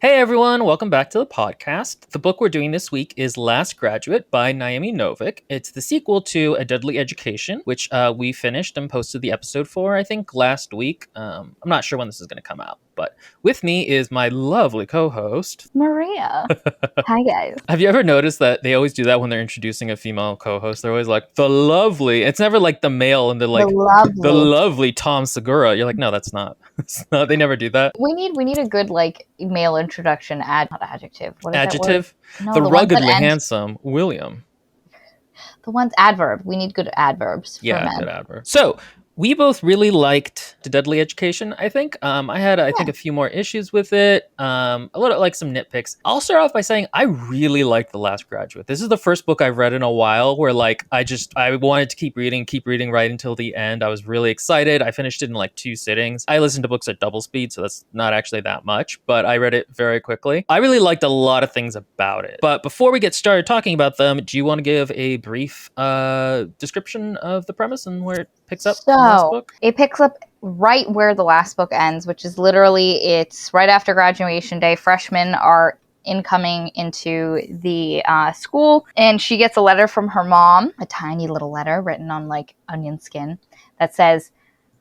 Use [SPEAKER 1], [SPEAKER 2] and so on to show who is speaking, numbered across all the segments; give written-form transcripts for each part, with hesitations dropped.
[SPEAKER 1] Hey everyone, welcome back to the podcast. The book we're doing this week is Last Graduate by Naomi Novik. It's the sequel to A Deadly Education, which we finished and posted the episode for, I think, last week. I'm not sure when this is going to come out, but with me is my lovely co-host,
[SPEAKER 2] Maria. Hi, guys.
[SPEAKER 1] Have you ever noticed that they always do that when they're introducing a female co-host? They're always like, the lovely. It's never like the male and they're like, the lovely Tom Segura. You're like, no, that's not. They never do that.
[SPEAKER 2] We need a good male introduction not adjective. What is
[SPEAKER 1] adjective?
[SPEAKER 2] That word? No,
[SPEAKER 1] the ruggedly handsome William.
[SPEAKER 2] The one's adverb. We need good adverbs.
[SPEAKER 1] Yeah, good adverb. So we both really liked The Deadly Education, I think. I had, I think, a few more issues with it. A little, like, some nitpicks. I'll start off by saying I really liked The Last Graduate. This is the first book I've read in a while where, like, I wanted to keep reading right until the end. I was really excited. I finished it in, like, 2 sittings. I listen to books at double speed, so that's not actually that much, but I read it very quickly. I really liked a lot of things about it. But before we get started talking about them, do you want to give a brief description of the premise and where it picks up?
[SPEAKER 2] It picks up right where the last book ends, which is literally, it's right after graduation day. Freshmen are incoming into the school, and she gets a letter from her mom, a tiny little letter written on like onion skin that says,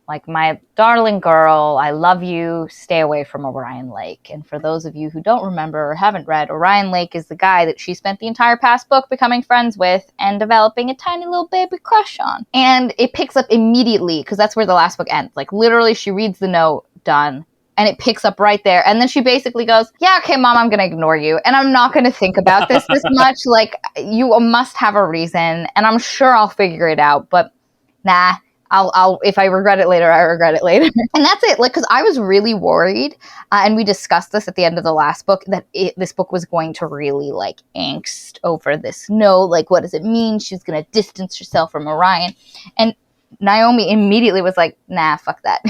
[SPEAKER 2] like, my darling girl, I love you, stay away from Orion Lake. And for those of you who don't remember or haven't read, Orion Lake is the guy that she spent the entire past book becoming friends with and developing a tiny little baby crush on. And it picks up immediately, because that's where the last book ends. Like, literally, she reads the note, done. And it picks up right there. And then she basically goes, yeah, okay, Mom, I'm going to ignore you. And I'm not going to think about this much. Like, you must have a reason. And I'm sure I'll figure it out. But nah. I'll if I regret it later, I regret it later. And that's it. Like, because I was really worried, and we discussed this at the end of the last book, that this book was going to really, like, angst over this note. Like, what does it mean? She's going to distance herself from Orion. And Naomi immediately was like, nah, fuck that.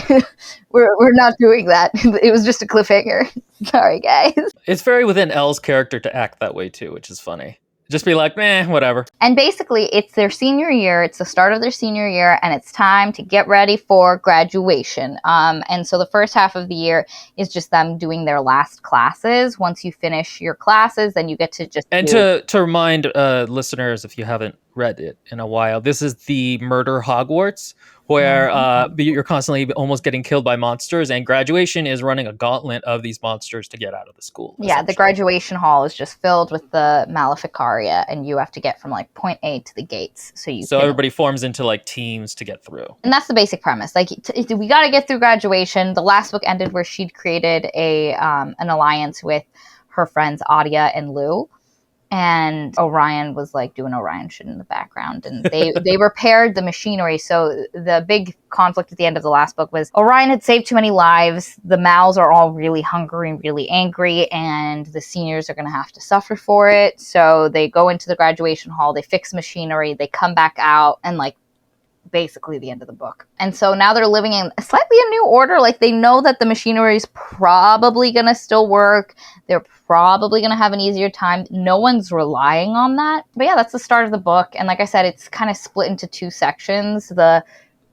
[SPEAKER 2] we're not doing that. It was just a cliffhanger. Sorry, guys.
[SPEAKER 1] It's very within Elle's character to act that way, too, which is funny. Just be like, whatever.
[SPEAKER 2] And basically, it's their senior year. It's the start of their senior year, and it's time to get ready for graduation. And so the first half of the year is just them doing their last classes. Once you finish your classes, then you get to just...
[SPEAKER 1] And to remind listeners, if you haven't read it in a while, this is the Murder Hogwarts, where you're constantly almost getting killed by monsters, and graduation is running a gauntlet of these monsters to get out of the school.
[SPEAKER 2] Yeah, the graduation hall is just filled with the Maleficaria, and you have to get from, like, point A to the gates. So
[SPEAKER 1] everybody forms into, like, teams to get through.
[SPEAKER 2] And that's the basic premise. Like, we got to get through graduation. The last book ended where she'd created an alliance with her friends Adia and Lou. And Orion was, like, doing Orion shit in the background, and they repaired the machinery. So the big conflict at the end of the last book was Orion had saved too many lives. The Mals are all really hungry and really angry, and the seniors are going to have to suffer for it. So they go into the graduation hall, they fix machinery, they come back out, and, like, basically the end of the book. And so now they're living in slightly a new order. Like, they know that the machinery is probably going to still work. They're probably going to have an easier time. No one's relying on that. But yeah, that's the start of the book. And like I said, it's kind of split into 2 sections. The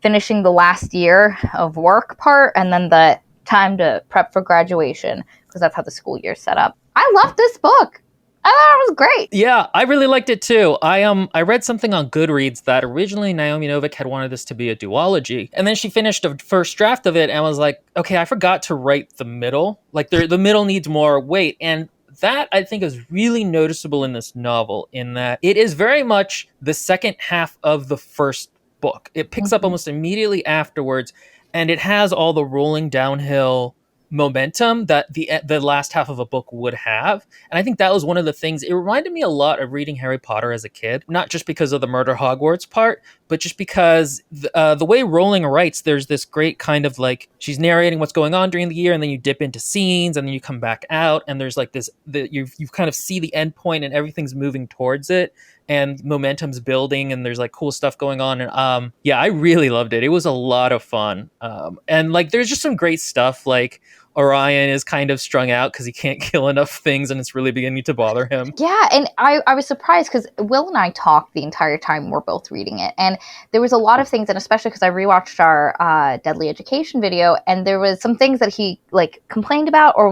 [SPEAKER 2] finishing the last year of work part, and then the time to prep for graduation, because that's how the school year's set up. I love this book. I thought it was great.
[SPEAKER 1] Yeah, I really liked it too. I read something on Goodreads that originally Naomi Novik had wanted this to be a duology, and then she finished a first draft of it and was like, okay, I forgot to write the middle. Like, the middle needs more weight, and that, I think, is really noticeable in this novel, in that it is very much the second half of the first book. It picks up almost immediately afterwards, and it has all the rolling downhill momentum that the last half of a book would have. And I think that was one of the things. It reminded me a lot of reading Harry Potter as a kid, not just because of the Murder Hogwarts part, but just because the way Rowling writes, there's this great kind of, like, she's narrating what's going on during the year, and then you dip into scenes, and then you come back out, and there's, like, this, you kind of see the end point, and everything's moving towards it, and momentum's building, and there's, like, cool stuff going on. And yeah, I really loved it. It was a lot of fun. And, like, there's just some great stuff. Like, Orion is kind of strung out because he can't kill enough things and it's really beginning to bother him.
[SPEAKER 2] Yeah, and I was surprised because Will and I talked the entire time we're both reading it. And there was a lot of things, and especially because I rewatched our Deadly Education video, and there was some things that he like complained about or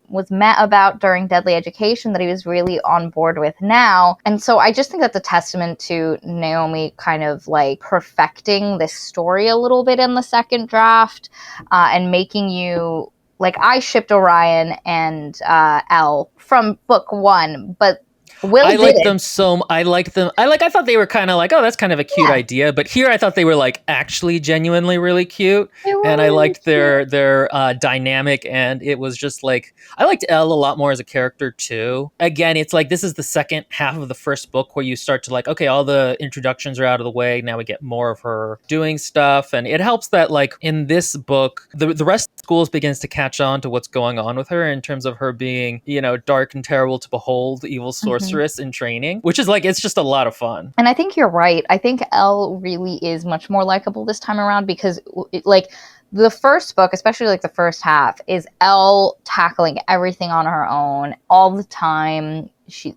[SPEAKER 2] was met about during Deadly Education that he was really on board with now. And so I just think that's a testament to Naomi kind of like perfecting this story a little bit in the second draft, and making you... Like, I shipped Orion and Elle from book one, but Will
[SPEAKER 1] I
[SPEAKER 2] did
[SPEAKER 1] liked
[SPEAKER 2] it.
[SPEAKER 1] them so... I liked them. I thought they were kind of like, oh, that's kind of a cute idea. But here I thought they were like actually genuinely really cute. And I liked their dynamic. And it was just like... I liked Elle a lot more as a character too. Again, it's like this is the second half of the first book where you start to like, okay, all the introductions are out of the way. Now we get more of her doing stuff. And it helps that like in this book, the rest of the schools begins to catch on to what's going on with her in terms of her being, you know, dark and terrible to behold, evil sorceress in training, which is like, it's just a lot of fun.
[SPEAKER 2] And I think you're right. I think Elle really is much more likable this time around because like the first book, especially like the first half, is Elle tackling everything on her own all the time. She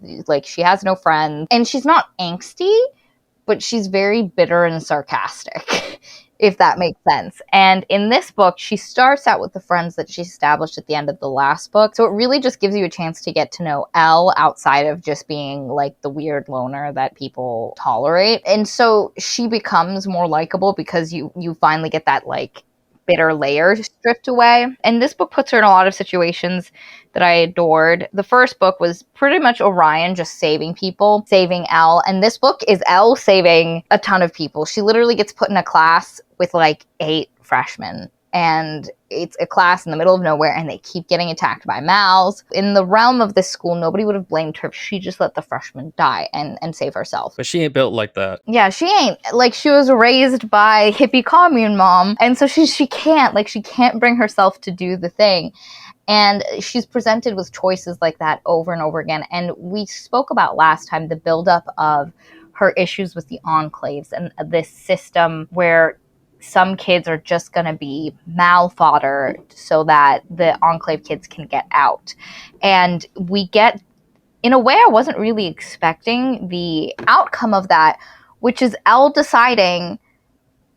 [SPEAKER 2] has no friends, and she's not angsty, but she's very bitter and sarcastic, if that makes sense. And in this book, she starts out with the friends that she established at the end of the last book. So it really just gives you a chance to get to know Elle outside of just being like the weird loner that people tolerate. And so she becomes more likable because you finally get that like bitter layer stripped away. And this book puts her in a lot of situations that I adored. The first book was pretty much Orion just saving people, saving Elle. And this book is Elle saving a ton of people. She literally gets put in a class with like 8 freshmen. And it's a class in the middle of nowhere, and they keep getting attacked by mals. In the realm of this school, nobody would have blamed her if she just let the freshmen die and save herself.
[SPEAKER 1] But she ain't built like that.
[SPEAKER 2] Yeah, she ain't. Like, she was raised by hippie commune mom, and so she can't bring herself to do the thing. And she's presented with choices like that over and over again. And we spoke about last time the buildup of her issues with the enclaves and this system where some kids are just going to be mal fodder so that the enclave kids can get out. And we get, in a way I wasn't really expecting, the outcome of that, which is Elle deciding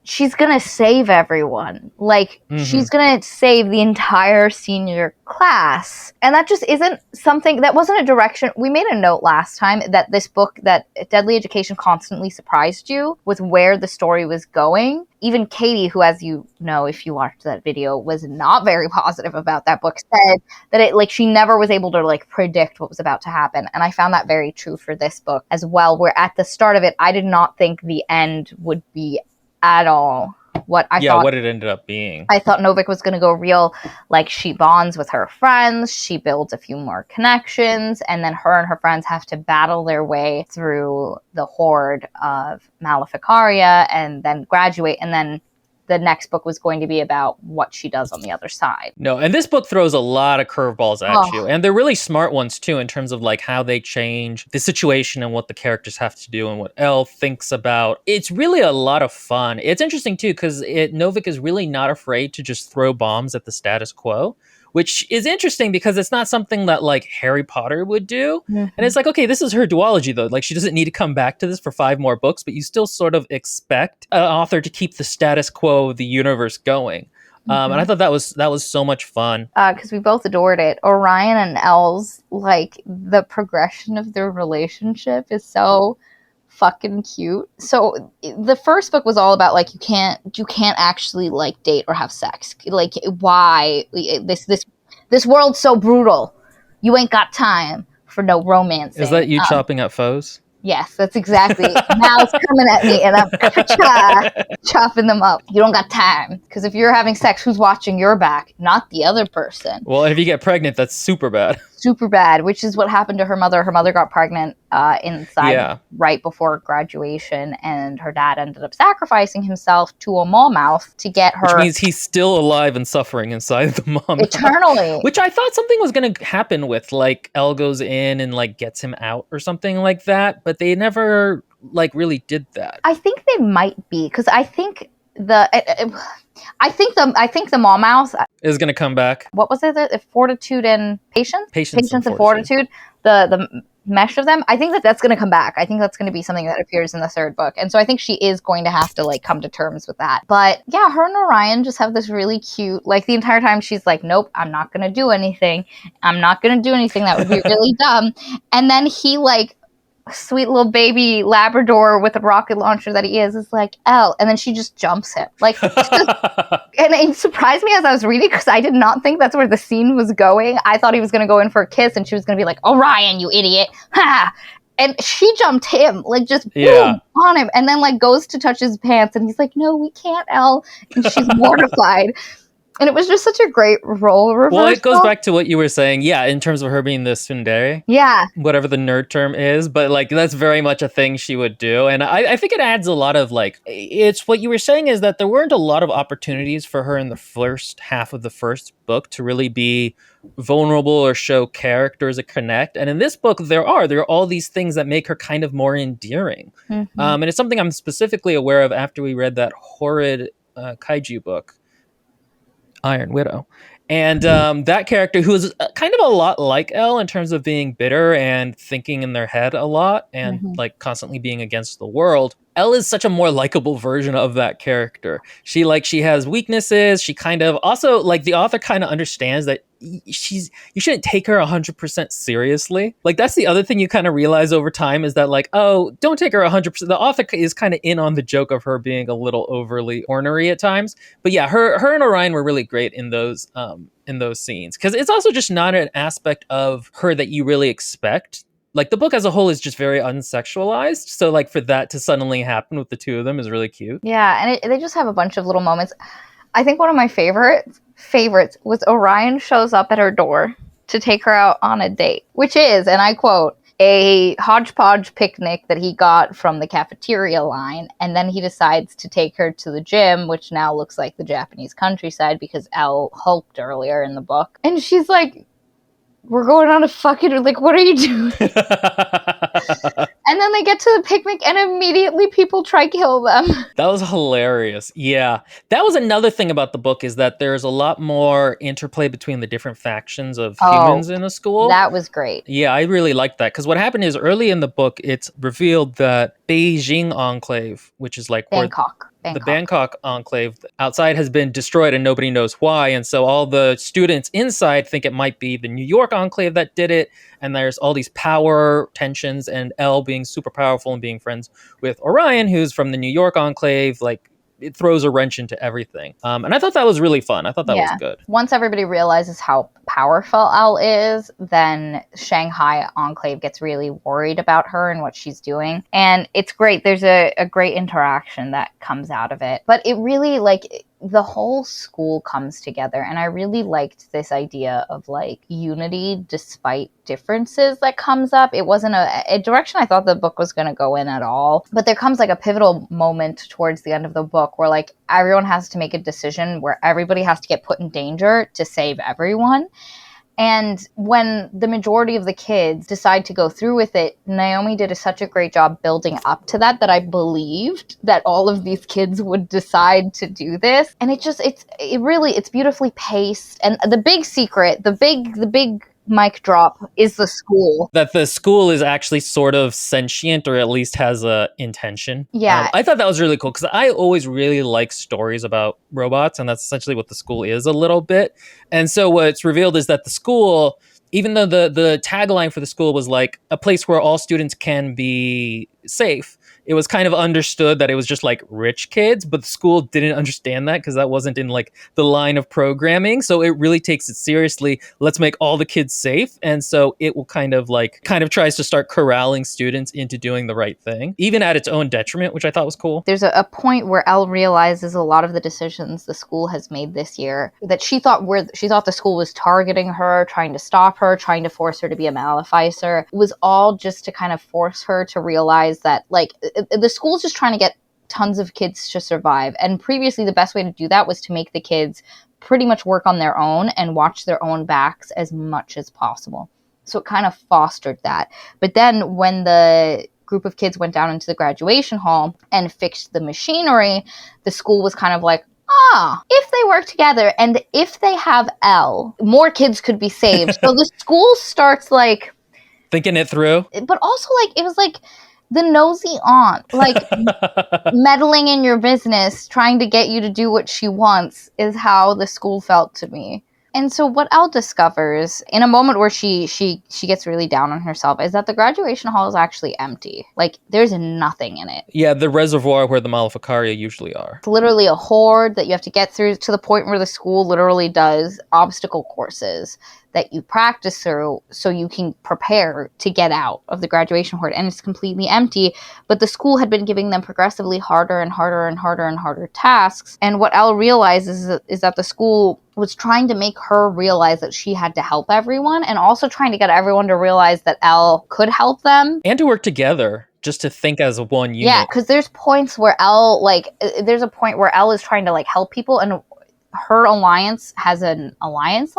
[SPEAKER 2] she's going to save everyone. Like, she's going to save the entire senior class. And that just isn't something, that wasn't a direction. We made a note last time that this book, that Deadly Education constantly surprised you with where the story was going. Even Katie, who, as you know, if you watched that video, was not very positive about that book, said that it, like, she never was able to, like, predict what was about to happen. And I found that very true for this book as well, where at the start of it, I did not think the end would be at all what I thought.
[SPEAKER 1] What it ended up being.
[SPEAKER 2] I thought Novik was going to go real, like, she bonds with her friends, she builds a few more connections, and then her and her friends have to battle their way through the horde of Maleficaria and then graduate, and then the next book was going to be about what she does on the other side.
[SPEAKER 1] No, and this book throws a lot of curveballs at you. And they're really smart ones, too, in terms of like how they change the situation and what the characters have to do and what Elle thinks about. It's really a lot of fun. It's interesting, too, because Novik is really not afraid to just throw bombs at the status quo, which is interesting because it's not something that like Harry Potter would do. And it's like, okay, this is her duology though. Like, she doesn't need to come back to this for 5 more books, but you still sort of expect an author to keep the status quo of the universe going. And I thought that was so much fun.
[SPEAKER 2] Because we both adored it. Orion and Elle's, like, the progression of their relationship is so fucking cute. So the first book was all about, like, you can't actually, like, date or have sex. Like, why this world's so brutal. You ain't got time for no romance.
[SPEAKER 1] Is that you chopping up foes?
[SPEAKER 2] Yes, that's exactly. Mal's coming at me and I'm chopping them up. You don't got time. Because if you're having sex, who's watching your back? Not the other person.
[SPEAKER 1] Well, if you get pregnant, that's super bad.
[SPEAKER 2] Super bad, which is what happened to her mother. Her mother got pregnant inside right before graduation, and her dad ended up sacrificing himself to a mallmouth to get her.
[SPEAKER 1] Which means he's still alive and suffering inside the mom.
[SPEAKER 2] Eternally.
[SPEAKER 1] Which I thought something was going to happen with, like, Elle goes in and, like, gets him out or something like that, but they never, like, really did that.
[SPEAKER 2] I think they might be, because I think I think the mall mouse
[SPEAKER 1] is going to come back.
[SPEAKER 2] What was it? Fortitude and patience.
[SPEAKER 1] Patience and
[SPEAKER 2] fortitude. The mesh of them. I think that's going to come back. I think that's going to be something that appears in the third book, and so I think she is going to have to like come to terms with that. But yeah, her and Orion just have this really cute. Like the entire time, she's like, "Nope, I'm not going to do anything. I'm not going to do anything that would be really dumb." And then he like, sweet little baby Labrador with a rocket launcher that he is like, Elle, and then she just jumps him. Like, and it surprised me as I was reading because I did not think that's where the scene was going. I thought he was going to go in for a kiss and she was going to be like, Orion, you idiot. Ha! And she jumped him, like just boom, on him, and then like goes to touch his pants and he's like, no, we can't, Elle. And she's mortified. And it was just such a great role reversal.
[SPEAKER 1] Well, it goes back to what you were saying, yeah, in terms of her being the tsundere.
[SPEAKER 2] Yeah.
[SPEAKER 1] Whatever the nerd term is, but like that's very much a thing she would do. And I think it adds a lot of like, it's what you were saying is that there weren't a lot of opportunities for her in the first half of the first book to really be vulnerable or show characters that connect. And in this book, there are all these things that make her kind of more endearing.
[SPEAKER 2] Mm-hmm.
[SPEAKER 1] And it's something I'm specifically aware of after we read that horrid kaiju book, Iron Widow. And that character, who is kind of a lot like Elle in terms of being bitter and thinking in their head a lot and like constantly being against the world. Elle is such a more likable version of that character. She has weaknesses. She kind of also like the author kind of understands that you shouldn't take her 100% seriously. Like that's the other thing you kind of realize over time is that like, oh, don't take her 100%. The author is kind of in on the joke of her being a little overly ornery at times. But yeah, her and Orion were really great in those scenes because it's also just not an aspect of her that you really expect. Like the book as a whole is just very unsexualized. So like for that to suddenly happen with the two of them is really cute.
[SPEAKER 2] Yeah, and they just have a bunch of little moments. I think one of my favorites was Orion shows up at her door to take her out on a date, which is, and I quote, a hodgepodge picnic that he got from the cafeteria line. And then he decides to take her to the gym, which now looks like the Japanese countryside because Elle hulked earlier in the book. And she's like, we're going on a fucking, like, what are you doing? And then they get to the picnic and immediately people try to kill them.
[SPEAKER 1] That was hilarious. Yeah. That was another thing about the book is that there's a lot more interplay between the different factions of humans in a school.
[SPEAKER 2] That was great.
[SPEAKER 1] Yeah, I really liked that. Because what happened is early in the book, it's revealed that Beijing Enclave, which is like the Bangkok Enclave outside has been destroyed and nobody knows why. And so all the students inside think it might be the New York Enclave that did it. And there's all these power tensions and Elle being super powerful and being friends with Orion, who's from the New York Enclave. Like it throws a wrench into everything. And I thought that was really fun. I thought that was good.
[SPEAKER 2] Once everybody realizes how powerful Elle is, then Shanghai Enclave gets really worried about her and what she's doing. And it's great. There's a great interaction that comes out of it. But it really, like, the whole school comes together. And I really liked this idea of, like, unity despite differences that comes up. It wasn't a direction I thought the book was going to go in at all. But there comes, like, a pivotal moment towards the end of the book where, like, everyone has to make a decision where everybody has to get put in danger to save everyone. And when the majority of the kids decide to go through with it, Naomi did such a great job building up to that I believed that all of these kids would decide to do this. And it's beautifully paced. And the big secret, the big mic drop is the school.
[SPEAKER 1] That the school is actually sort of sentient or at least has a intention.
[SPEAKER 2] Yeah.
[SPEAKER 1] I thought that was really cool because I always really like stories about robots, and that's essentially what the school is a little bit. And so what's revealed is that the school, even though the tagline for the school was like a place where all students can be safe, it was kind of understood that it was just like rich kids, but the school didn't understand that because that wasn't in like the line of programming. So it really takes it seriously. Let's make all the kids safe. And so it will kind of tries to start corralling students into doing the right thing, even at its own detriment, which I thought was cool.
[SPEAKER 2] There's a point where Elle realizes a lot of the decisions the school has made this year that she thought the school was targeting her, trying to stop her, trying to force her to be a maleficer. It was all just to kind of force her to realize that, like, the school's just trying to get tons of kids to survive. And previously, the best way to do that was to make the kids pretty much work on their own and watch their own backs as much as possible. So it kind of fostered that. But then when the group of kids went down into the graduation hall and fixed the machinery, the school was kind of like, if they work together and if they have Elle, more kids could be saved. So the school starts like
[SPEAKER 1] thinking it through.
[SPEAKER 2] But also like it was like the nosy aunt, like meddling in your business, trying to get you to do what she wants is how the school felt to me. And so what Elle discovers in a moment where she gets really down on herself is that the graduation hall is actually empty. Like there's nothing in it.
[SPEAKER 1] Yeah, the reservoir where the Maleficaria usually are.
[SPEAKER 2] It's literally a horde that you have to get through, to the point where the school literally does obstacle courses that you practice through so you can prepare to get out of the graduation horde. And it's completely empty. But the school had been giving them progressively harder and harder and harder and harder tasks. And what Elle realizes is that the school was trying to make her realize that she had to help everyone, and also trying to get everyone to realize that Elle could help them.
[SPEAKER 1] And to work together, just to think as a one unit.
[SPEAKER 2] Yeah, because there's points where Elle, there's a point where Elle is trying to, help people, and her alliance has an alliance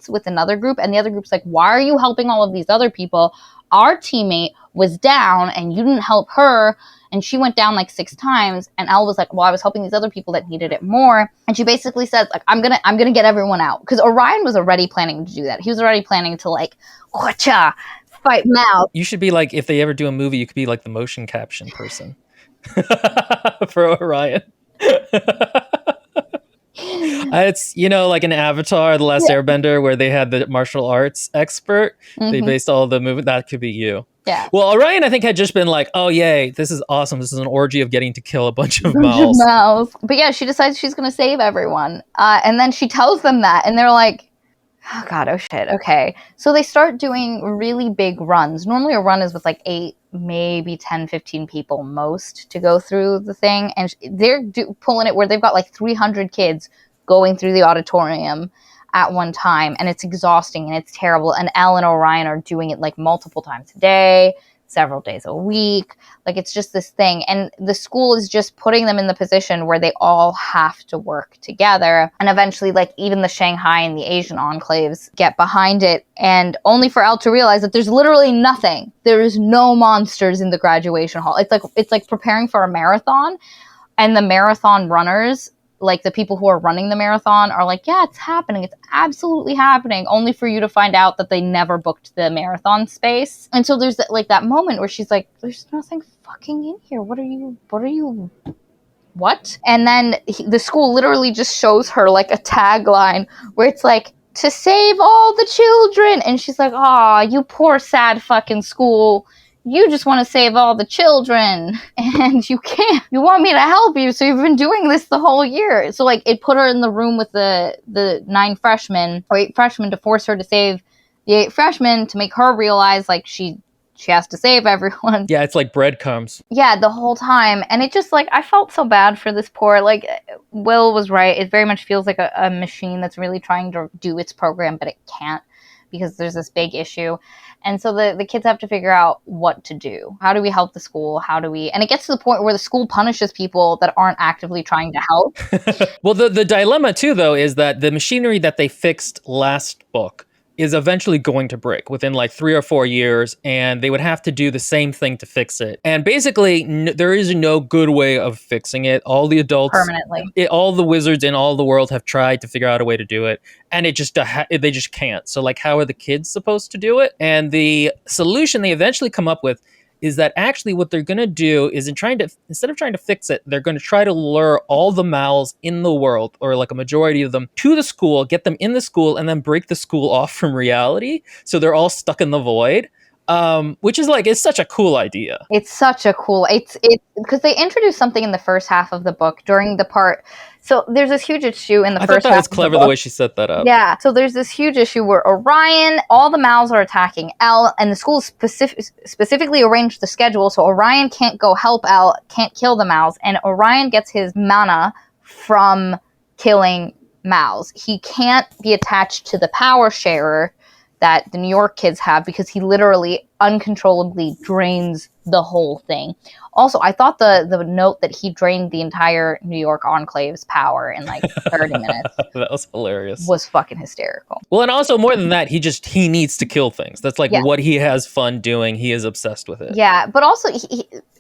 [SPEAKER 2] with another group, and the other group's like, why are you helping all of these other people? Our teammate was down, and you didn't help her, and she went down 6 times, and Elle was like, well, I was helping these other people that needed it more. And she basically says, I'm gonna get everyone out. Because Orion was already planning to do that. He was already planning to, whatcha, fight Mal.
[SPEAKER 1] You should be if they ever do a movie, you could be the motion caption person for Orion. It's, like an Avatar, The Last Airbender, where they had the martial arts expert. Mm-hmm. They based all the movement. That could be you.
[SPEAKER 2] Yeah.
[SPEAKER 1] Well, Orion, I think, had just been oh, yay, this is awesome. This is an orgy of getting to kill a bunch of Mals.
[SPEAKER 2] But yeah, she decides she's going to save everyone. And then she tells them that, and they're like, oh, God, oh, shit, okay. So they start doing really big runs. Normally a run is with 8, maybe 10, 15 people most to go through the thing. And they're pulling it where they've got 300 kids going through the auditorium at one time, and it's exhausting and it's terrible. And Elle and Orion are doing it multiple times a day, several days a week. It's just this thing, and the school is just putting them in the position where they all have to work together. And eventually even the Shanghai and the Asian enclaves get behind it, and only for Elle to realize that there's literally nothing. There is no monsters in the graduation hall. It's like preparing for a marathon, and the marathon runners, the people who are running the marathon, are yeah, it's happening. It's absolutely happening. Only for you to find out that they never booked the marathon space. And so there's that moment where she's like, there's nothing fucking in here. What? And then the school literally just shows her a tagline where it's to save all the children. And she's like, aw, you poor sad fucking school. You just want to save all the children, and you can't. You want me to help you, so you've been doing this the whole year. So it put her in the room with the 9 freshmen or 8 freshmen to force her to save the 8 freshmen, to make her realize she has to save everyone.
[SPEAKER 1] Yeah, it's like breadcrumbs.
[SPEAKER 2] Yeah, the whole time. And it just I felt so bad for this poor, Will was right. It very much feels like a machine that's really trying to do its program, but it can't, because there's this big issue. And so the kids have to figure out what to do. How do we help the school? And it gets to the point where the school punishes people that aren't actively trying to help.
[SPEAKER 1] Well, the dilemma too, though, is that the machinery that they fixed last book is eventually going to break within 3 or 4 years, and they would have to do the same thing to fix it. And basically, there is no good way of fixing it. All the adults,
[SPEAKER 2] permanently,
[SPEAKER 1] all the wizards in all the world have tried to figure out a way to do it, and they just can't. So how are the kids supposed to do it? And the solution they eventually come up with is that actually what they're going to do is instead of trying to fix it, they're going to try to lure all the Mals in the world, or a majority of them, to the school, get them in the school, and then break the school off from reality. So they're all stuck in the void. Which is it's such a cool idea.
[SPEAKER 2] It's such a cool, it's because they introduced something in the first half of the book during the part. So there's this huge issue in the first half. I thought that was
[SPEAKER 1] clever the way she set that up.
[SPEAKER 2] Yeah. So there's this huge issue where Orion, all the Mals are attacking Elle, and the school specifically arranged the schedule so Orion can't go help Elle, can't kill the Mals, and Orion gets his mana from killing Mals. He can't be attached to the power sharer that the New York kids have, because he literally uncontrollably drains the whole thing. Also, I thought the note that he drained the entire New York enclave's power in like 30 minutes
[SPEAKER 1] That was hilarious.
[SPEAKER 2] was fucking hysterical.
[SPEAKER 1] Well, and also more than that, he needs to kill things. That's like
[SPEAKER 2] Yeah.
[SPEAKER 1] what he has fun doing. He is obsessed with it.
[SPEAKER 2] Yeah, but also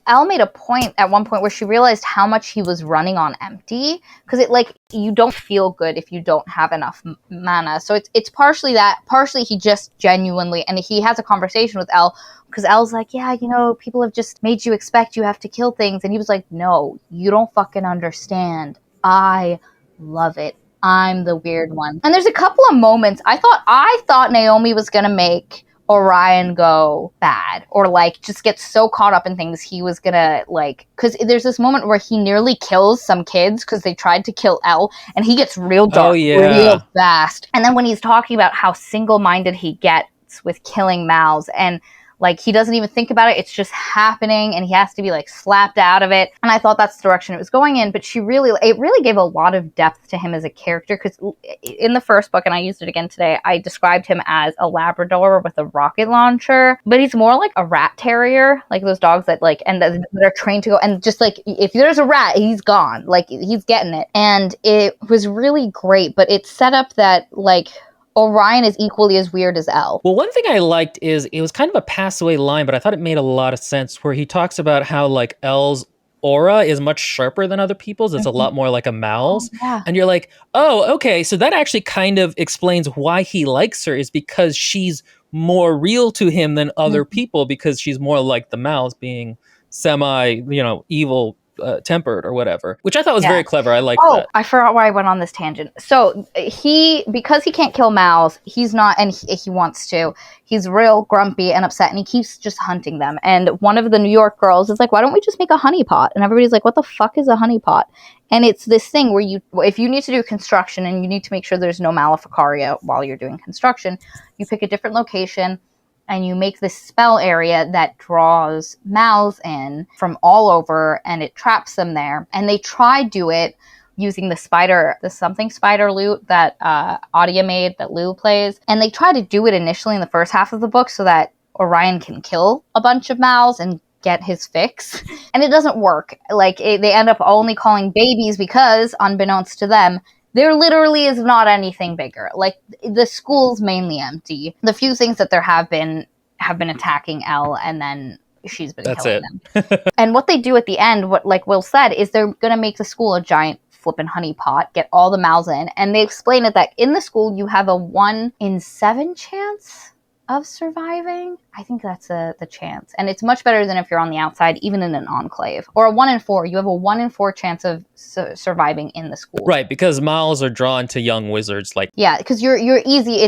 [SPEAKER 2] Elle made a point at one point where she realized how much he was running on empty, because it like you don't feel good if you don't have enough mana. So it's partially that, partially he just genuinely, and he has a conversation with Elle, because Elle's like, yeah, you know, people have just made you expect you have to kill things, and he was like, no, you don't fucking understand. I love it. I'm the weird one. And there's a couple of moments I thought Naomi was gonna make Orion go bad, or like just get so caught up in things he was gonna like, because there's this moment where he nearly kills some kids because they tried to kill Elle, and he gets real dark real fast. And then when he's talking about how single-minded he gets with killing Mals, and like he doesn't even think about it, it's just happening, and he has to be like slapped out of it. And I thought that's the direction it was going in, but it really gave a lot of depth to him as a character, because in the first book, and I used it again today, I described him as a Labrador with a rocket launcher, but he's more like a rat terrier, like those dogs that like, and that are trained to go, and just like if there's a rat, he's gone, like he's getting it. And it was really great, but it set up that like Orion is equally as weird as Elle.
[SPEAKER 1] Well, one thing I liked is it was kind of a pass away line, but I thought it made a lot of sense, where he talks about how like Elle's aura is much sharper than other people's. It's a lot more like a Mal's.
[SPEAKER 2] Oh, yeah.
[SPEAKER 1] And you're like, oh, okay. So that actually kind of explains why he likes her, is because she's more real to him than other people, because she's more like the Mal's, being semi, evil tempered or whatever, which I thought was very clever. I liked that.
[SPEAKER 2] I forgot why I went on this tangent. So because he can't kill Mals, he's not, and he wants to, he's real grumpy and upset, and he keeps just hunting them. And one of the New York girls is like, why don't we just make a honeypot? And everybody's like, what the fuck is a honeypot? And it's this thing where if you need to do construction and you need to make sure there's no Maleficaria while you're doing construction, you pick a different location, and you make this spell area that draws Mals in from all over, and it traps them there. And they try do it using the something spider lute that Audia made, that Lou plays. And they try to do it initially in the first half of the book so that Orion can kill a bunch of Mals and get his fix. And it doesn't work. Like they end up only calling babies because, unbeknownst to them, there literally is not anything bigger. Like, the school's mainly empty. The few things that there have been attacking Elle, and then she's been killing them. And what they do at the end, what like Will said, is they're going to make the school a giant flippin' honey pot, get all the Mals in, and they explain it that in the school you have a 1 in 7 chance of surviving. I think that's the chance. And it's much better than if you're on the outside, even in an enclave. Or a 1 in 4. You have a 1 in 4 chance of surviving in the school.
[SPEAKER 1] Right, because Mals are drawn to young wizards. Like,
[SPEAKER 2] yeah, because you're easy.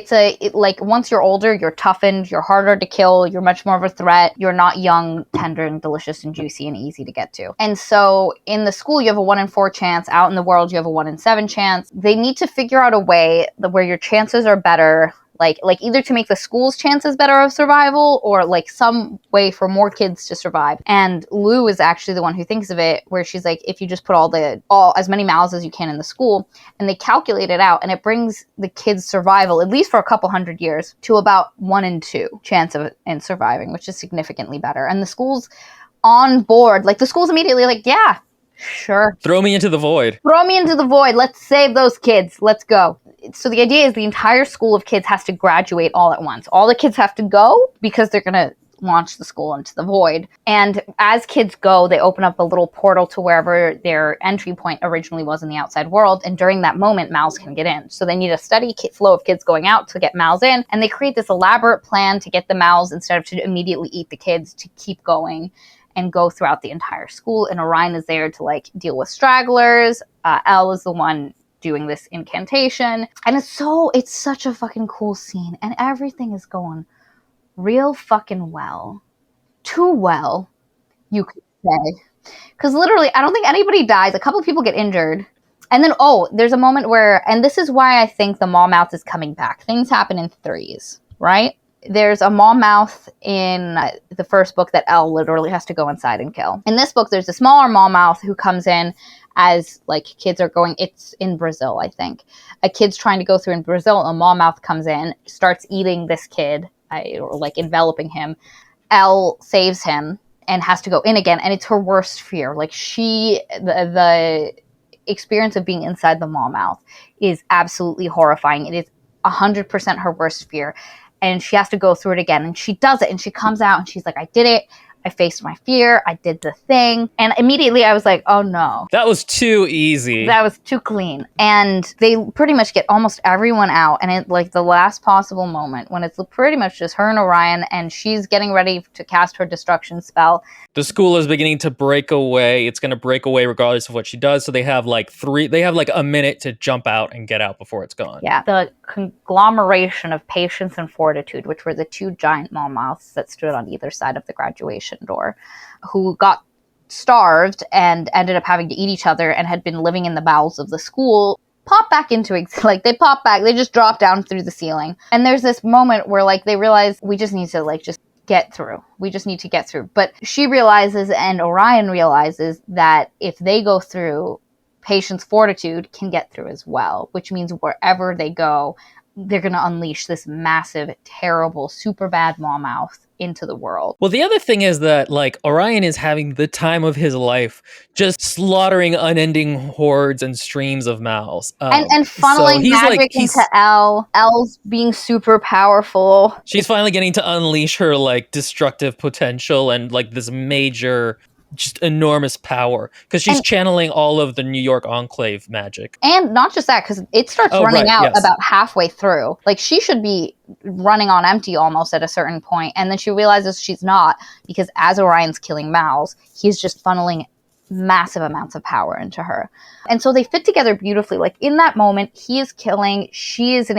[SPEAKER 2] Like once you're older, you're toughened, you're harder to kill, you're much more of a threat. You're not young, tender, and delicious, and juicy, and easy to get to. And so in the school, you have a 1 in 4 chance. Out in the world, you have a 1 in 7 chance. They need to figure out a way where your chances are better. Like either to make the school's chances better of survival, or like some way for more kids to survive. And Lou is actually the one who thinks of it, where she's like, if you just put as many Mals as you can in the school, and they calculate it out, and it brings the kids' survival, at least for a couple hundred years, to about 1 in 2 chance in surviving, which is significantly better. And the school's on board. Like, the school's immediately like, yeah, sure.
[SPEAKER 1] Throw me into the void.
[SPEAKER 2] Throw me into the void. Let's save those kids. Let's go. So the idea is the entire school of kids has to graduate all at once. All the kids have to go because they're going to launch the school into the void. And as kids go, they open up a little portal to wherever their entry point originally was in the outside world. And during that moment, Mals can get in. So they need a steady flow of kids going out to get Mals in. And they create this elaborate plan to get the Mals, instead of to immediately eat the kids, to keep going and go throughout the entire school. And Orion is there to like deal with stragglers. Elle is the one doing this incantation. And it's such a fucking cool scene. And everything is going real fucking well. Too well, you could say. Because literally, I don't think anybody dies. A couple of people get injured. And then, there's a moment where, and this is why I think the Maw-Mouth is coming back. Things happen in threes, right? There's a Maw-Mouth in the first book that Elle literally has to go inside and kill. In this book, there's a smaller Maw-Mouth who comes in as like kids are going, it's in Brazil, I think. A kid's trying to go through in Brazil, a Mawmouth comes in, starts eating this kid, or like enveloping him. Elle saves him and has to go in again, and it's her worst fear. Like the experience of being inside the Mawmouth is absolutely horrifying. It is 100% her worst fear, and she has to go through it again, and she does it, and she comes out and she's like, I did it. I faced my fear. I did the thing. And immediately I was like, oh no.
[SPEAKER 1] That was too easy.
[SPEAKER 2] That was too clean. And they pretty much get almost everyone out. And at like the last possible moment, when it's pretty much just her and Orion, and she's getting ready to cast her destruction spell.
[SPEAKER 1] The school is beginning to break away. It's going to break away regardless of what she does. So they have like a minute to jump out and get out before it's gone.
[SPEAKER 2] Yeah. The conglomeration of patience and fortitude, which were the two giant Mawmouths that stood on either side of the graduation door, who got starved and ended up having to eat each other and had been living in the bowels of the school, pop back into they just drop down through the ceiling. And there's this moment where like they realize we just need to like just get through. We just need to get through. But she realizes, and Orion realizes, that if they go through, patience, fortitude can get through as well, which means wherever they go, they're going to unleash this massive, terrible, super bad Mawmouth into the world.
[SPEAKER 1] Well, the other thing is that like Orion is having the time of his life, just slaughtering unending hordes and streams of mouths,
[SPEAKER 2] and funneling magic into Elle. Elle's being super powerful.
[SPEAKER 1] She's finally getting to unleash her like destructive potential and like this major, just enormous power, because she's channeling all of the New York Enclave magic.
[SPEAKER 2] And not just that, because it starts running out about halfway through. Like, she should be running on empty almost at a certain point, and then she realizes she's not, because as Orion's killing Mals, he's just funneling massive amounts of power into her. And so they fit together beautifully. Like, in that moment, he is killing, she is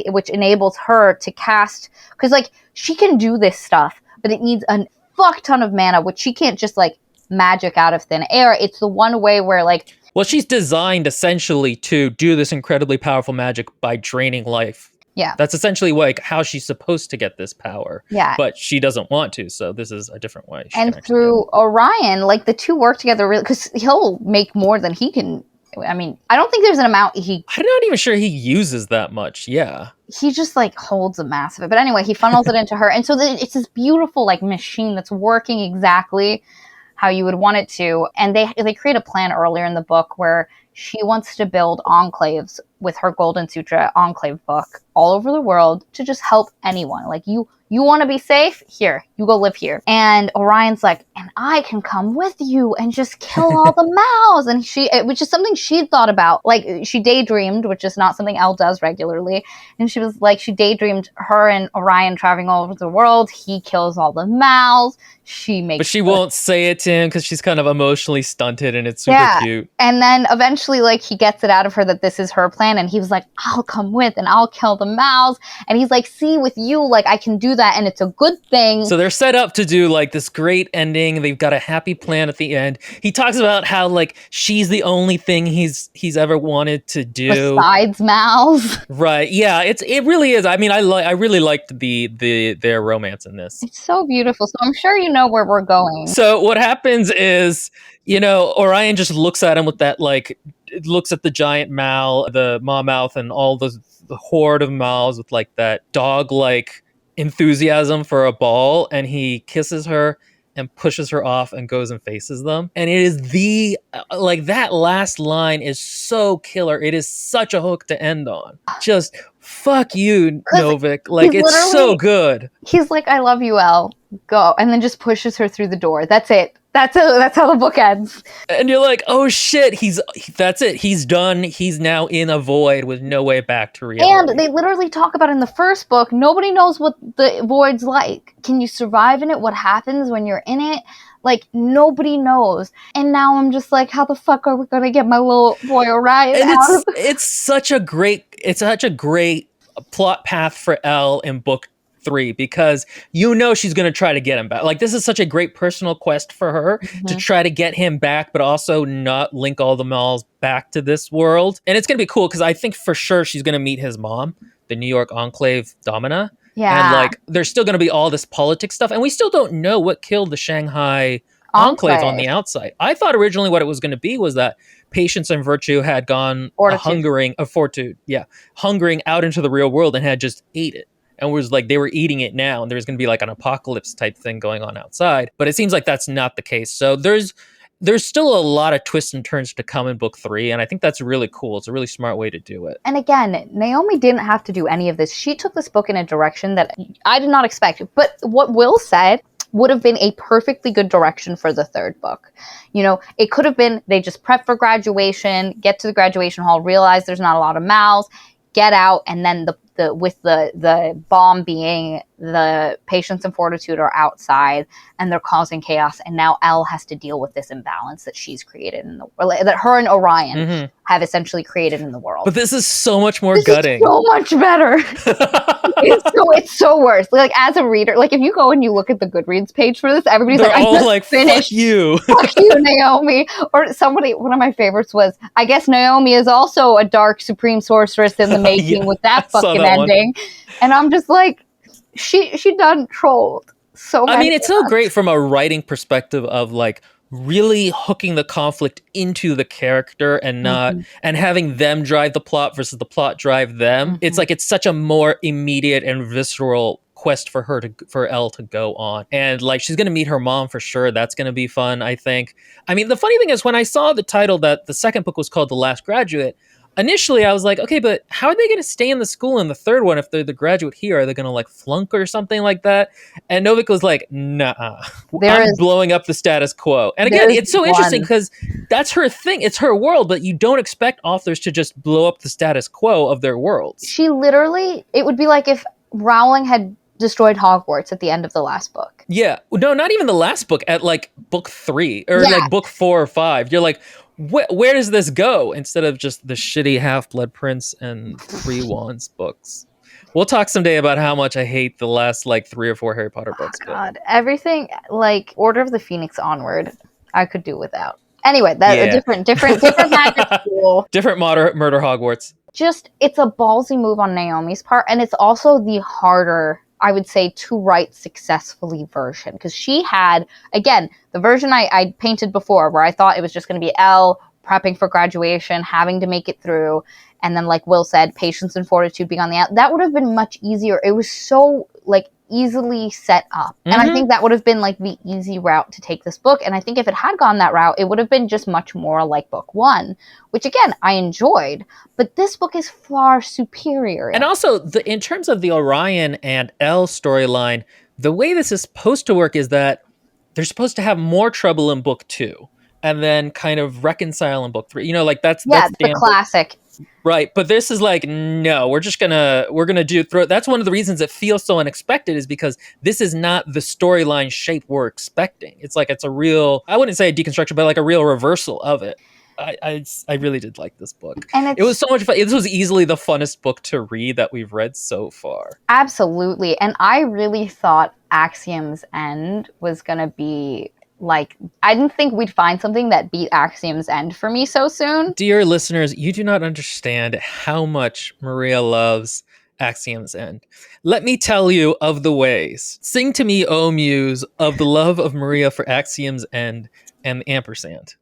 [SPEAKER 2] which enables her to cast, because like she can do this stuff, but it needs a fuck ton of mana, which she can't just like magic out of thin air. It's the one way where like,
[SPEAKER 1] well, she's designed essentially to do this incredibly powerful magic by draining life.
[SPEAKER 2] Yeah.
[SPEAKER 1] That's essentially like how she's supposed to get this power.
[SPEAKER 2] Yeah.
[SPEAKER 1] But she doesn't want to, so this is a different way.
[SPEAKER 2] And through Orion, like the two work together really, because he'll make more than he can. I mean, I don't think there's an amount I'm
[SPEAKER 1] not even sure he uses that much. Yeah.
[SPEAKER 2] He just like holds a massive, but anyway, he funnels it into her. And so it's this beautiful like machine that's working exactly how you would want it to. And they create a plan earlier in the book where she wants to build enclaves with her Golden Sutra enclave book all over the world to just help anyone. Like, you want to be safe? Here, you go live here. And Orion's like, and I can come with you and just kill all the Mals. And which is something she'd thought about. Like, she daydreamed, which is not something Elle does regularly. And she was like, she daydreamed her and Orion traveling all over the world. He kills all the Mals. But she won't say it to him because she's kind of emotionally stunted, and it's super cute. And then eventually, like, he gets it out of her that this is her plan, and he was like, I'll come with and I'll kill the Mals. And he's like, see, with you, like, I can do that, and it's a good thing. So they're set up to do like this great ending. They've got a happy plan at the end. He talks about how like she's the only thing he's ever wanted to do besides Mals. Right? Yeah, it really is. I mean, I really liked their romance in this. It's so beautiful. So I'm sure you know where we're going. So what happens is, Orion just looks at him with that like, looks at the giant Mal, the Mawmouth, and all the horde of Mals with like that dog-like enthusiasm for a ball, and he kisses her and pushes her off and goes and faces them. And it is that last line is so killer. It is such a hook to end on. Just fuck you, Novik. Like, it's so good. He's like, I love you, Elle. Go. And then just pushes her through the door. That's it. That's how the book ends. And you're like, oh shit, that's it. He's done. He's now in a void with no way back to reality. And they literally talk about in the first book, nobody knows what the void's like. Can you survive in it? What happens when you're in it? Like, nobody knows. And now I'm just like, how the fuck are we going to get my little boy Orion out? It's such a great plot path for Elle in book 3, because she's going to try to get him back. Like, this is such a great personal quest for her to try to get him back, but also not link all the Mals back to this world. And it's going to be cool because I think for sure she's going to meet his mom, the New York Enclave Domina. Yeah. And like, there's still going to be all this politics stuff. And we still don't know what killed the Shanghai
[SPEAKER 1] enclave on
[SPEAKER 2] Enclave.
[SPEAKER 1] the outside. I thought originally what it was going to be was that patience and virtue had gone hungering out into the real world and had just ate it. And was like, they were eating it now, and there's going to be like an apocalypse type thing going on outside. But it seems like that's not the case. So there's still a lot of twists and turns to come in book 3, and I think that's really cool. It's a really smart way to do it.
[SPEAKER 2] And again, Naomi didn't have to do any of this. She took this book in a direction that I did not expect. But what Will said would have been a perfectly good direction for the 3rd book. You know, it could have been they just prep for graduation, get to the graduation hall, realize there's not a lot of mouths, get out, and then the bomb being the patience and fortitude are outside and they're causing chaos, and now Elle has to deal with this imbalance that she's created that her and Orion have essentially created in the world.
[SPEAKER 1] But this is so much more gutting.
[SPEAKER 2] Is so much better. it's so worse. Like, as a reader, like, if you go and you look at the Goodreads page for this, everybody's
[SPEAKER 1] They're
[SPEAKER 2] like, I
[SPEAKER 1] all
[SPEAKER 2] just
[SPEAKER 1] like,
[SPEAKER 2] finished.
[SPEAKER 1] Fuck you.
[SPEAKER 2] Fuck you, Naomi. Or one of my favorites was, I guess Naomi is also a dark supreme sorceress in the making with that fucking ending. And I'm just like, she done trolled so much.
[SPEAKER 1] I mean, it's so great from a writing perspective of like really hooking the conflict into the character and not and having them drive the plot versus the plot drive them. It's like it's such a more immediate and visceral quest for Elle to go on. And like, she's gonna meet her mom for sure. That's gonna be fun, I think. I mean, the funny thing is, when I saw the title that the 2nd book was called The Last Graduate, initially I was like, okay, but how are they going to stay in the school in the 3rd one if they're the graduate here? Are they going to like flunk or something like that? And Novik was like, nah, I'm blowing up the status quo. And again, it's so interesting because that's her thing. It's her world, but you don't expect authors to just blow up the status quo of their worlds.
[SPEAKER 2] She literally, it would be like if Rowling had destroyed Hogwarts at the end of the last book.
[SPEAKER 1] Yeah. No, not even the last book, at like book 3 or like book 4 or 5. You're like, where does this go? Instead of just the shitty Half-Blood Prince and 3 Wands books. We'll talk someday about how much I hate the last like 3 or 4 Harry Potter books.
[SPEAKER 2] Oh, God, everything like Order of the Phoenix onward, I could do without. Anyway, that's a different magic school.
[SPEAKER 1] Different murder Hogwarts.
[SPEAKER 2] Just, it's a ballsy move on Naomi's part, and it's also the harder, I would say, to write successfully version. Because she had, again, the version I painted before, where I thought it was just going to be Elle prepping for graduation, having to make it through, and then, like Will said, patience and fortitude being on the out. That would have been much easier. It was so, like, easily set up. And I think that would have been, like, the easy route to take this book. And I think if it had gone that route, it would have been just much more like book 1, which, again, I enjoyed. But this book is far superior.
[SPEAKER 1] And also, in terms of the Orion and Elle storyline, the way this is supposed to work is that they're supposed to have more trouble in book 2 and then kind of reconcile in book 3. You know, like that's
[SPEAKER 2] the classic.
[SPEAKER 1] Right, but this is like, no, we're gonna do that's one of the reasons it feels so unexpected, is because this is not the storyline shape we're expecting. It's like, it's a real, I wouldn't say a deconstruction, but like a real reversal of it. I really did like this book. And it was so much fun. This was easily the funnest book to read that we've read so far.
[SPEAKER 2] Absolutely. And I really thought Axiom's End was gonna be like, I didn't think we'd find something that beat Axiom's End for me so soon.
[SPEAKER 1] Dear listeners, you do not understand how much Maria loves Axiom's End. Let me tell you of the ways. Sing to me, O Muse, of the love of Maria for Axiom's End and the ampersand.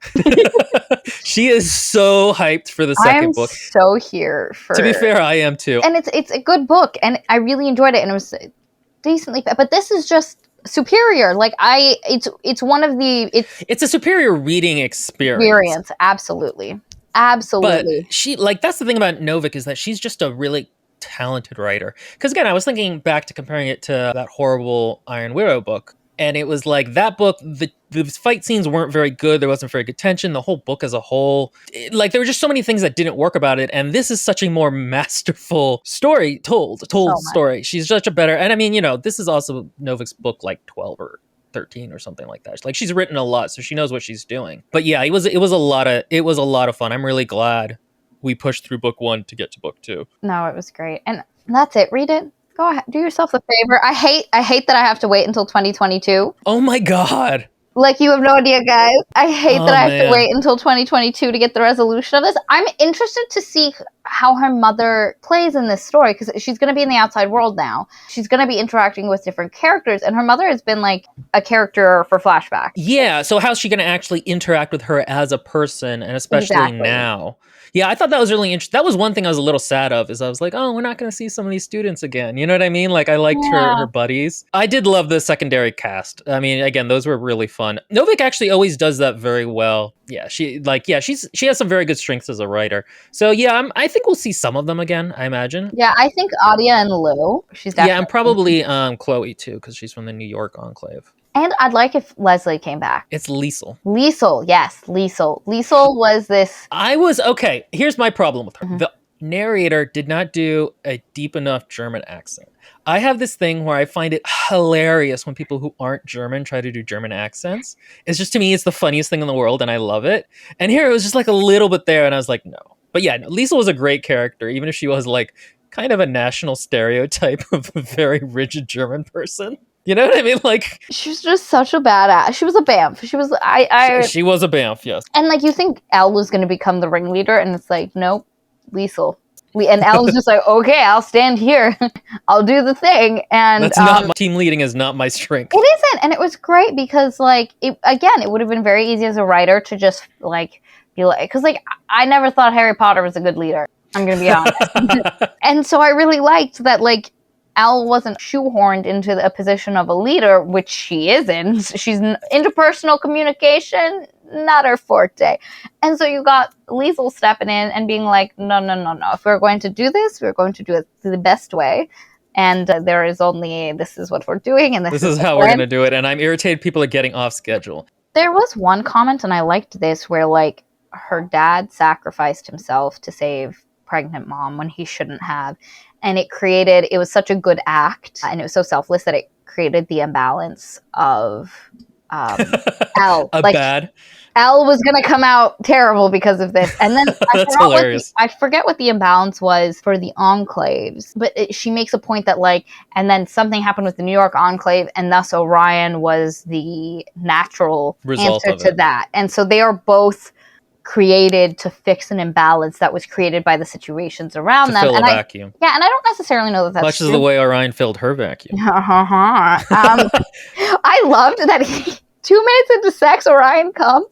[SPEAKER 1] She is so hyped for the second book.
[SPEAKER 2] So here for.
[SPEAKER 1] To be fair, I am too.
[SPEAKER 2] And it's a good book, and I really enjoyed it, and it was decently. But this is just superior. Like it's one of the
[SPEAKER 1] it's a superior reading experience.
[SPEAKER 2] Absolutely.
[SPEAKER 1] But she, like, that's the thing about Novik, is that she's just a really talented writer. Because again, I was thinking back to comparing it to that horrible Iron Widow book, and it was like that book, the fight scenes weren't very good. There wasn't very good tension. The whole book as a whole, there were just so many things that didn't work about it. And this is such a more masterful story told story. She's such a better, and I mean, you know, this is also Novik's book like 12 or 13 or something like that. Like, she's written a lot, so she knows what she's doing. But yeah, it was a lot of fun. I'm really glad we pushed through book 1 to get to book 2.
[SPEAKER 2] No, it was great. And that's it. Read it. Go ahead. Do yourself a favor. I hate that I have to wait until 2022.
[SPEAKER 1] Oh my God.
[SPEAKER 2] Like, you have no idea, guys. I hate that I have to wait until 2022 to get the resolution of this. I'm interested to see how her mother plays in this story, because she's going to be in the outside world now. She's going to be interacting with different characters, and her mother has been like a character for flashback.
[SPEAKER 1] Yeah, so how's she going to actually interact with her as a person, and especially now? Yeah, I thought that was really interesting. That was one thing I was a little sad of, is I was like, oh, we're not going to see some of these students again. You know what I mean? Like, I liked her buddies. I did love the secondary cast. I mean, again, those were really fun. Novik actually always does that very well. Yeah, she has some very good strengths as a writer. So yeah, I think we'll see some of them again, I imagine.
[SPEAKER 2] Yeah, I think Adia and Lou. She's definitely.
[SPEAKER 1] Yeah, and probably Chloe too, because she's from the New York Enclave.
[SPEAKER 2] And I'd like if Leslie came back.
[SPEAKER 1] It's Liesel.
[SPEAKER 2] Liesel, yes, Liesel. Liesel was this.
[SPEAKER 1] Okay, here's my problem with her. Mm-hmm. The narrator did not do a deep enough German accent. I have this thing where I find it hilarious when people who aren't German try to do German accents. It's just, to me, it's the funniest thing in the world, and I love it. And here it was just like a little bit there, and I was like, no. But yeah, Liesel was a great character, even if she was like kind of a national stereotype of a very rigid German person. You know what I mean? Like,
[SPEAKER 2] she was just such a badass. She was a Banff. She was
[SPEAKER 1] she was a Banff, yes.
[SPEAKER 2] And like, you think Elle was going to become the ringleader, and it's like, nope, Liesel. And Elle was just like, okay, I'll stand here. I'll do the thing. And
[SPEAKER 1] that's not team leading is not my strength.
[SPEAKER 2] It isn't, and it was great because like it would have been very easy as a writer to just like be like, because like I never thought Harry Potter was a good leader. I'm gonna be honest. And so I really liked that like Elle wasn't shoehorned into a position of a leader, which she isn't. She's interpersonal communication, not her forte. And so you got Liesel stepping in and being like, no. If we're going to do this, we're going to do it the best way. And this is what we're doing. And this is
[SPEAKER 1] how we're going to do it. And I'm irritated people are getting off schedule.
[SPEAKER 2] There was one comment, and I liked this, where like her dad sacrificed himself to save pregnant mom when he shouldn't have. And it was such a good act, and it was so selfless that it created the imbalance of Elle. Elle was going to come out terrible because of this. And then I forget what the imbalance was for the enclaves, but she makes a point that like, and then something happened with the New York enclave, and thus Orion was the natural answer to that. And so they are both created to fix an imbalance that was created by the situations around them.
[SPEAKER 1] Fill a vacuum.
[SPEAKER 2] Yeah, and I don't necessarily know that that's
[SPEAKER 1] much
[SPEAKER 2] true.
[SPEAKER 1] as the way Orion filled her vacuum.
[SPEAKER 2] I loved that 2 minutes into sex, Orion comes,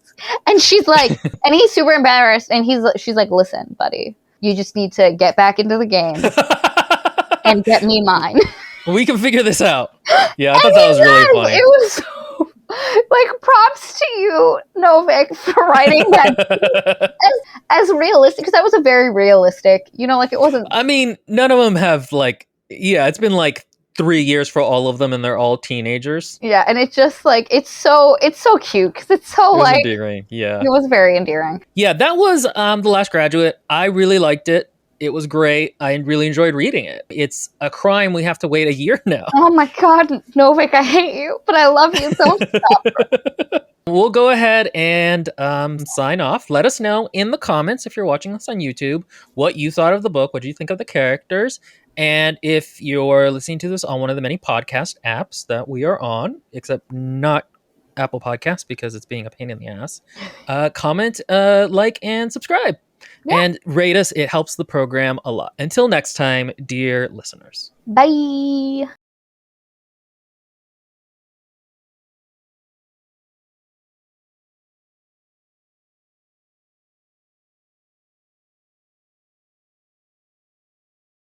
[SPEAKER 2] and she's like, and he's super embarrassed, and she's like, listen, buddy, you just need to get back into the game and get me mine.
[SPEAKER 1] We can figure this out. Yeah, I thought that was really funny.
[SPEAKER 2] It was so, like, props to you, Novik, for writing that as realistic, because that was a very realistic, like it wasn't.
[SPEAKER 1] I mean, none of them have like, it's been like 3 years for all of them, and they're all teenagers.
[SPEAKER 2] Yeah, and it's just like it's so cute because it's so like
[SPEAKER 1] endearing. Yeah,
[SPEAKER 2] it was very endearing.
[SPEAKER 1] Yeah, that was The Last Graduate. I really liked it. It was great. I really enjoyed reading it. It's a crime we have to wait a year now.
[SPEAKER 2] Oh my God, Novik, I hate you, but I love you. Don't stop.
[SPEAKER 1] We'll go ahead and sign off. Let us know in the comments, if you're watching this on YouTube, what you thought of the book. What do you think of the characters? And if you're listening to this on one of the many podcast apps that we are on, except not Apple Podcasts because it's being a pain in the ass, comment, like, and subscribe. Yeah. And rate us. It helps the program a lot. Until next time, dear listeners.
[SPEAKER 2] Bye.